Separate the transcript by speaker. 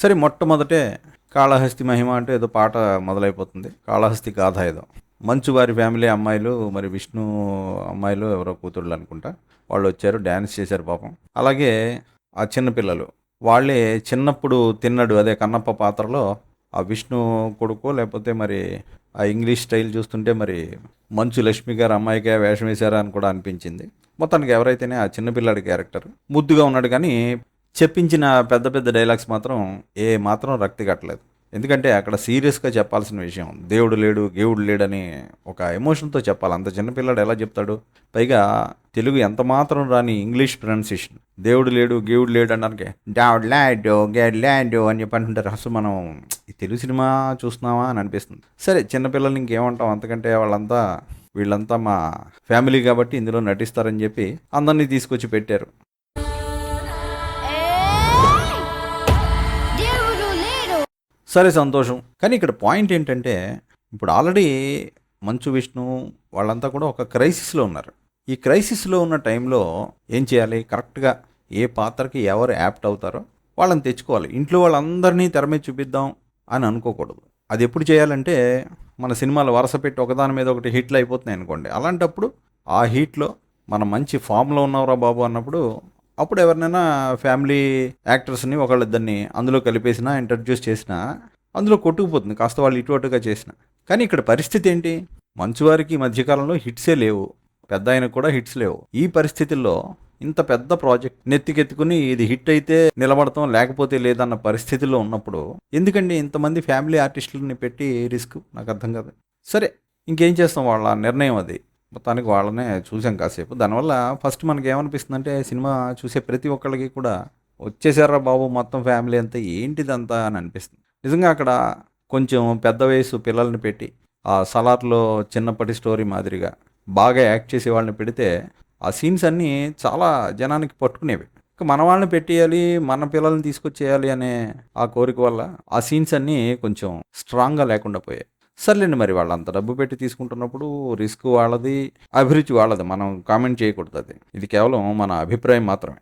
Speaker 1: సరే మొట్టమొదటే కాళహస్తి మహిమ అంటే ఏదో పాట మొదలైపోతుంది. కాళహస్తి గాథ ఏదో. మంచు వారి ఫ్యామిలీ అమ్మాయిలు మరి విష్ణు అమ్మాయిలు ఎవరో కూతుళ్ళు అనుకుంటా. వాళ్ళొచ్చారు, డాన్స్ చేశారు పాపం. అలాగే ఆ చిన్న పిల్లలు. వాళ్ళే చిన్నప్పుడు తిన్నడు అదే కన్నప్ప పాత్రలో ఆ విష్ణు కొడుకో లేకపోతే మరి ఆ ఇంగ్లీష్ స్టైల్ చూస్తుంటే మరి మంచు లక్ష్మి గారు అమ్మాయికే వేషం వేశారా అని కూడా అనిపించింది. మొత్తానికి ఎవరైతేనే ఆ చిన్నపిల్లాడి క్యారెక్టర్ ముద్దుగా ఉన్నాడు కానీ చెప్పించిన పెద్ద పెద్ద డైలాగ్స్ మాత్రం ఏ మాత్రం రక్తి కట్టలేదు. ఎందుకంటే అక్కడ సీరియస్గా చెప్పాల్సిన విషయం, దేవుడు లేడు గేవుడు లేడని ఒక ఎమోషన్తో చెప్పాలి. అంత చిన్నపిల్లాడు ఎలా చెప్తాడు? పైగా తెలుగు ఎంత మాత్రం రాని ఇంగ్లీష్ ప్రొనౌన్సియేషన్. దేవుడు లేడు గేవుడు లేడు అనడానికి డాడ్ ల్యాడ్ గేడ్ ల్యాడ్ అని చెప్పి అంటుంటారు. అసలు మనం ఈ తెలుగు సినిమా చూస్తున్నామా అని అనిపిస్తుంది. సరే చిన్నపిల్లల్ని ఇంకేమంటాం, అంతకంటే వీళ్ళంతా మా ఫ్యామిలీ కాబట్టి ఇందులో నటిస్తారని చెప్పి అందరినీ తీసుకొచ్చి పెట్టారు. సరే సంతోషం. కానీ ఇక్కడ పాయింట్ ఏంటంటే ఇప్పుడు ఆల్రెడీ మంచు విష్ణు వాళ్ళంతా కూడా ఒక క్రైసిస్లో ఉన్నారు. ఈ క్రైసిస్లో ఉన్న టైంలో ఏం చేయాలి? కరెక్ట్గా ఏ పాత్రకి ఎవరు యాప్ట్ అవుతారో వాళ్ళని తెచ్చుకోవాలి. ఇంట్లో వాళ్ళందరినీ తెర మీద చూపిద్దాం అని అనుకోకూడదు. అది ఎప్పుడు చేయాలంటే మన సినిమాలు వరుస పెట్టి ఒకదాని మీద ఒకటి హిట్లు అయిపోతున్నాయి అనుకోండి. అలాంటప్పుడు ఆ హీట్లో మనం మంచి ఫామ్లో ఉన్నవరా బాబు అన్నప్పుడు అప్పుడు ఎవరినైనా ఫ్యామిలీ యాక్టర్స్ని ఒకళ్ళిద్దరిని అందులో కలిపేసినా ఇంట్రడ్యూస్ చేసినా అందులో కొట్టుకుపోతుంది కాస్త వాళ్ళు ఇటు అటుగా చేసిన. కానీ ఇక్కడ పరిస్థితి ఏంటి? మంచువారికి ఈ మధ్యకాలంలో హిట్సే లేవు, పెద్ద ఆయనకు కూడా హిట్స్ లేవు. ఈ పరిస్థితుల్లో ఇంత పెద్ద ప్రాజెక్ట్ నెత్తికెత్తుకుని ఇది హిట్ అయితే నిలబడతాం లేకపోతే లేదన్న పరిస్థితుల్లో ఉన్నప్పుడు ఎందుకండి ఇంతమంది ఫ్యామిలీ ఆర్టిస్టులని పెట్టి రిస్క్? నాకు అర్థం కాదు. సరే ఇంకేం చేస్తాం, వాళ్ళ నిర్ణయం అది. మొత్తానికి వాళ్ళనే చూసాం కాసేపు. దానివల్ల ఫస్ట్ మనకి ఏమనిపిస్తుందంటే సినిమా చూసే ప్రతి ఒక్కళ్ళకి కూడా వచ్చేసారా బాబు మొత్తం ఫ్యామిలీ అంతా ఏంటిదంతా అని అనిపిస్తుంది. నిజంగా అక్కడ కొంచెం పెద్ద వయసు పిల్లల్ని పెట్టి ఆ సలార్లో చిన్నప్పటి స్టోరీ మాదిరిగా బాగా యాక్ట్ చేసే వాళ్ళని పెడితే ఆ సీన్స్ అన్నీ చాలా జనానికి పట్టుకునేవి. ఇక మన వాళ్ళని పెట్టేయాలి, మన పిల్లల్ని తీసుకొచ్చేయాలి అనే ఆ కోరిక వల్ల ఆ సీన్స్ అన్నీ కొంచెం స్ట్రాంగ్గా లేకుండా పోయాయి. సర్లేండి, మరి వాళ్ళు అంత డబ్బు పెట్టి తీసుకుంటున్నప్పుడు రిస్క్ వాళ్ళది, అభిరుచి వాళ్ళది. మనం కామెంట్ చేయకూడదు. అది ఇది కేవలం మన అభిప్రాయం మాత్రమే.